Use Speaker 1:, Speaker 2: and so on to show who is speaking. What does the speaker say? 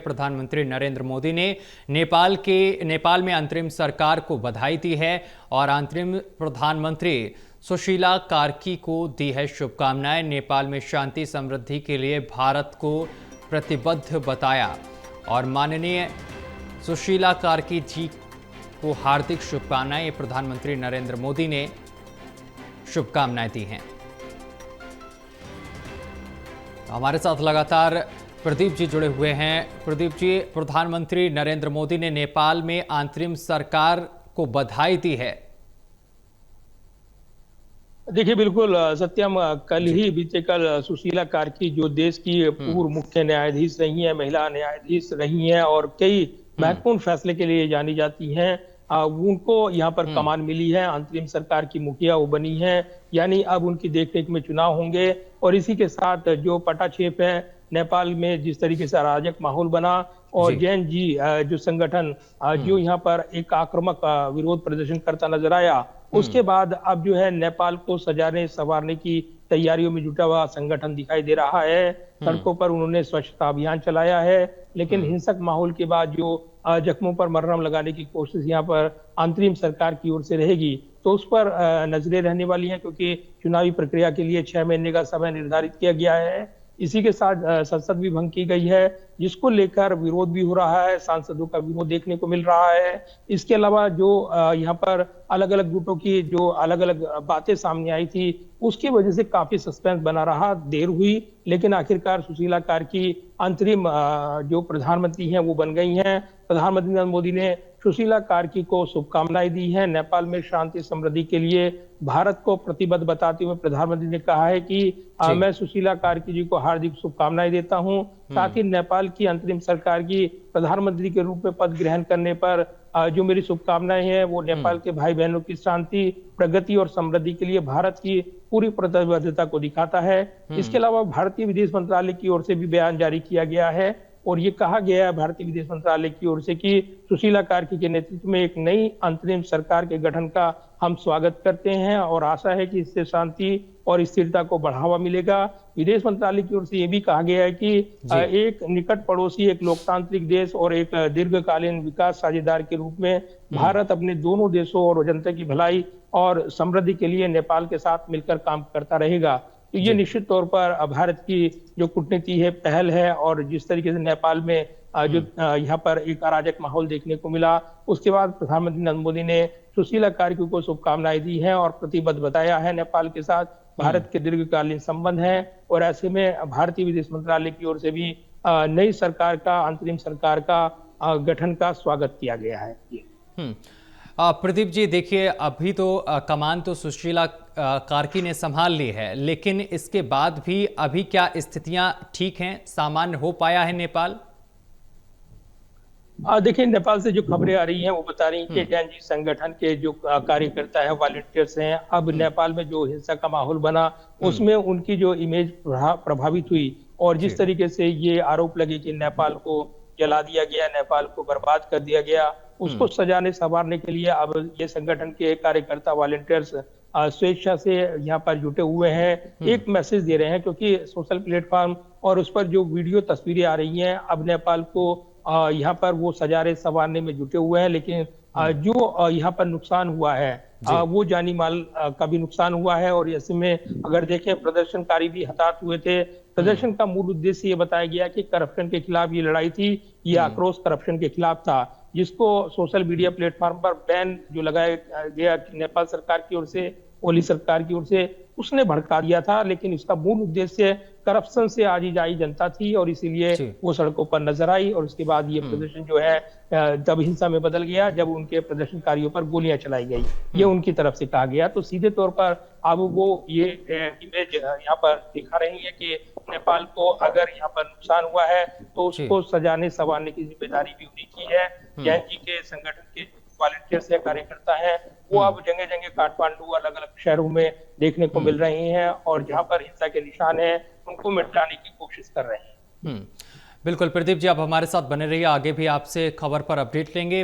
Speaker 1: प्रधानमंत्री नरेंद्र मोदी ने नेपाल में अंतरिम सरकार को बधाई दी है और अंतरिम प्रधानमंत्री सुशीला कार्की को दी है शुभकामनाएं। नेपाल में शांति समृद्धि के लिए भारत को प्रतिबद्ध बताया और माननीय सुशीला कार्की जी को हार्दिक शुभकामनाएं। प्रधानमंत्री नरेंद्र मोदी ने शुभकामनाएं दी हैं। हमारे साथ लगातार प्रदीप जी जुड़े हुए हैं। प्रदीप जी, प्रधानमंत्री नरेंद्र मोदी ने नेपाल में अंतरिम सरकार को बधाई दी है।
Speaker 2: देखिए, बिल्कुल सत्यम, बीते कल सुशीला कार्की जो देश की पूर्व मुख्य न्यायाधीश रही हैं, महिला न्यायाधीश रही हैं और कई महत्वपूर्ण फैसले के लिए जानी जाती हैं, उनको यहाँ पर कमान मिली है। अंतरिम सरकार की मुखिया वो बनी है, यानी अब उनकी देखरेख में चुनाव होंगे। और इसी के साथ जो पटाक्षेप है नेपाल में, जिस तरीके से अराजक माहौल बना और जैन जी जो संगठन जो यहाँ पर एक आक्रामक विरोध प्रदर्शन करता नजर आया, उसके बाद अब जो है नेपाल को सजाने संवारने की तैयारियों में जुटा हुआ संगठन दिखाई दे रहा है। सड़कों पर उन्होंने स्वच्छता अभियान चलाया है, लेकिन हिंसक माहौल के बाद जो जख्मों पर मरहम लगाने की कोशिश यहाँ पर अंतरिम सरकार की ओर से रहेगी, तो उस पर नजरें रहने वाली हैं, क्योंकि चुनावी प्रक्रिया के लिए 6 महीने का समय निर्धारित किया गया है। इसी के साथ संसद भी भंग की गई है, जिसको लेकर विरोध भी हो रहा है, सांसदों का विरोध देखने को मिल रहा है। इसके अलावा जो यहाँ पर अलग अलग गुटों की जो अलग अलग बातें सामने आई थी, उसकी वजह से काफी सस्पेंस बना रहा। देर हुई, लेकिन आखिरकार सुशीला कार्की अंतरिम जो प्रधानमंत्री हैं वो बन गई हैं। प्रधानमंत्री नरेंद्र मोदी ने सुशीला कार्की को शुभकामनाएं दी हैं। नेपाल में शांति समृद्धि के लिए भारत को प्रतिबद्ध बताते हुए प्रधानमंत्री ने कहा है कि मैं सुशीला कार्की जी को हार्दिक शुभकामनाएं देता हूं। साथ ही नेपाल की अंतरिम सरकार की प्रधानमंत्री के रूप में पद ग्रहण करने पर जो मेरी शुभकामनाएं हैं, वो नेपाल के भाई बहनों की शांति, प्रगति और समृद्धि के लिए भारत की पूरी प्रतिबद्धता को दिखाता है। इसके अलावा भारतीय विदेश मंत्रालय की ओर से भी बयान जारी किया गया है और ये कहा गया है भारतीय विदेश मंत्रालय की ओर से कि सुशीला कार्की के नेतृत्व में एक नई अंतरिम सरकार के गठन का हम स्वागत करते हैं और आशा है कि इससे शांति और स्थिरता को बढ़ावा मिलेगा। विदेश मंत्रालय की ओर से ये भी कहा गया है कि एक निकट पड़ोसी, एक लोकतांत्रिक देश और एक दीर्घकालीन विकास साझेदार के रूप में भारत अपने दोनों देशों और जनता की भलाई और समृद्धि के लिए नेपाल के साथ मिलकर काम करता रहेगा। तो ये निश्चित तौर पर भारत की जो कूटनीति है, पहल है, और जिस तरीके से नेपाल में जो यहाँ पर एक अराजक माहौल देखने को मिला, उसके बाद प्रधानमंत्री नरेंद्र मोदी ने सुशीला कार्की को शुभकामनाएं दी हैं और प्रतिबद्ध बताया है। नेपाल के साथ भारत के दीर्घकालीन संबंध हैं और ऐसे में भारतीय विदेश मंत्रालय की ओर से भी नई सरकार का, अंतरिम सरकार का गठन का स्वागत किया गया है।
Speaker 1: प्रदीप जी, देखिए, अभी तो कमान तो सुशीला कार्की ने संभाल ली है, लेकिन इसके बाद भी अभी क्या स्थितियां ठीक हैं? सामान्य हो पाया है नेपाल?
Speaker 2: देखिए, नेपाल से जो खबरें आ रही हैं वो बता रही हैं कि जैन जी संगठन के जो कार्यकर्ता है, वॉलंटियर्स हैं, अब नेपाल में जो हिंसा का माहौल बना उसमें उनकी जो इमेज प्रभावित हुई और जिस तरीके से ये आरोप लगे कि नेपाल को जला दिया गया, नेपाल को बर्बाद कर दिया गया, उसको सजाने संवारने के लिए अब ये संगठन के कार्यकर्ता, वॉलंटियर्स स्वेच्छा से यहाँ पर जुटे हुए हैं, एक मैसेज दे रहे हैं, क्योंकि सोशल प्लेटफॉर्म और उस पर जो वीडियो तस्वीरें आ रही हैं, अब नेपाल को यहाँ पर वो सजाने संवारने में जुटे हुए हैं। लेकिन जो यहाँ पर नुकसान हुआ है वो जानी माल का भी नुकसान हुआ है। और ऐसे में अगर देखें, प्रदर्शनकारी भी हताहत हुए थे। प्रदर्शन का मूल उद्देश्य ये बताया गया कि करप्शन के खिलाफ ये लड़ाई थी, ये आक्रोश करप्शन के खिलाफ था, जिसको सोशल मीडिया प्लेटफॉर्म पर बैन जो लगाया गया नेपाल सरकार की ओर से, ओली सरकार की ओर से, उसने भड़का दिया था। लेकिन इसका मूल उद्देश्य करप्शन से आजी जनता थी और इसीलिए वो सड़कों पर नजर आई और उसके बाद ये प्रदर्शन जो है तब हिंसा में बदल गया जब उनके प्रदर्शनकारियों पर गोलियां चलाई गई। ये उनकी तरफ से कहा गया। तो सीधे तौर पर अब वो ये इमेज यहाँ पर दिखा रही है कि नेपाल को अगर यहाँ पर नुकसान हुआ है तो उसको सजाने संवारने की जिम्मेदारी भी उन्हीं की है। जैन जी के संगठन के वॉलंटियर्स है, कार्यकर्ता हैं, वो अब जगह जगह काठमांडू, अलग अलग शहरों में देखने को मिल रहे हैं और जहां पर हिंसा के निशान है उनको मिटाने की कोशिश कर रहे हैं।
Speaker 1: बिल्कुल प्रदीप जी, आप हमारे साथ बने रहिए, आगे भी आपसे खबर पर अपडेट लेंगे।